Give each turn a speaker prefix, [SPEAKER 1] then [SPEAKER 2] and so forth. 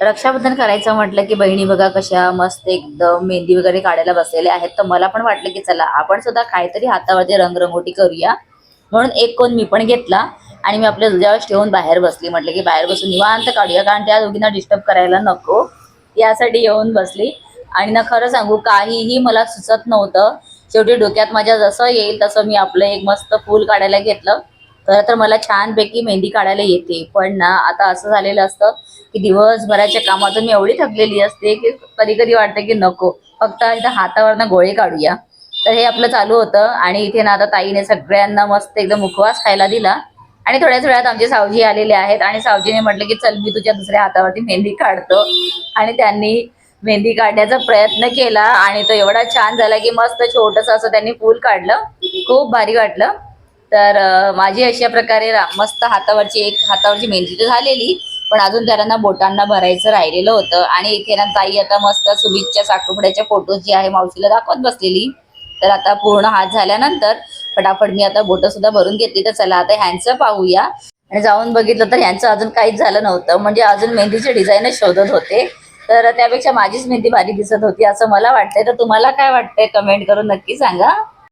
[SPEAKER 1] रक्षाबंधन करायचं म्हटलं की बहिणी बघा कशा मस्त एकदम मेहंदी वगैरे काढायला बसलेल्या आहेत. तर मला पण वाटलं की चला आपण सुद्धा काहीतरी हातावरती रंगरंगोटी करूया. म्हणून एक कोण मी पण घेतला आणि मी आपल्या दुधावर ठेवून बाहेर बसली. म्हटलं की बाहेर बसून निवांत काढूया, कारण त्या दोघींना डिस्टर्ब करायला नको यासाठी येऊन बसली. आणि ना खरं सांगू काहीही मला सुचत नव्हतं. शेवटी डोक्यात माझ्या जसं येईल तसं मी आपलं एक मस्त फूल काढायला घेतलं. खरं तर मला छानपैकी मेहंदी काढायला येते, पण ना आता असं झालेलं असतं की दिवसभराच्या कामातून मी एवढी थकलेली असते की कधी कधी वाटतं की नको, फक्त एकदा हातावरनं गोळे काढूया. तर हे आपलं चालू होतं आणि इथे ना आता ताईने सगळ्यांना मस्त एकदम उपवास खायला दिला. आणि थोड्याच वेळात आमचे सावजी आलेले आहेत आणि सावजीने म्हटलं की चल मी तुझ्या दुसऱ्या हातावरती मेहंदी काढतो. आणि त्यांनी मेहंदी काढण्याचा प्रयत्न केला आणि तो एवढा छान झाला की मस्त छोटस असं त्यांनी फूल काढलं. खूप भारी वाटलं. तर माझी अशा प्रकारे मस्त हातावरची मेहंदी तर झालेली, पण अजून त्याला ना बोटांना भरायचं राहिलेलं होतं. आणि इथे ना ताई आता मस्त सुबीजच्या साखरपुड्याच्या फोटो जी आहे मावशीला दाखवत बसलेली. तर आता पूर्ण हात झाल्यानंतर फटाफट मी आता बोटं सुद्धा भरून घेतली. तर चला आता ह्यांचं पाहूया. आणि जाऊन बघितलं तर ह्यांचं अजून काहीच झालं नव्हतं, म्हणजे अजून मेहंदीचे डिझाईनच शोधत होते. तर त्यापेक्षा माझीच मेहंदी भारी दिसत होती असं मला वाटतंय. तर तुम्हाला काय वाटतंय कमेंट करून नक्की सांगा.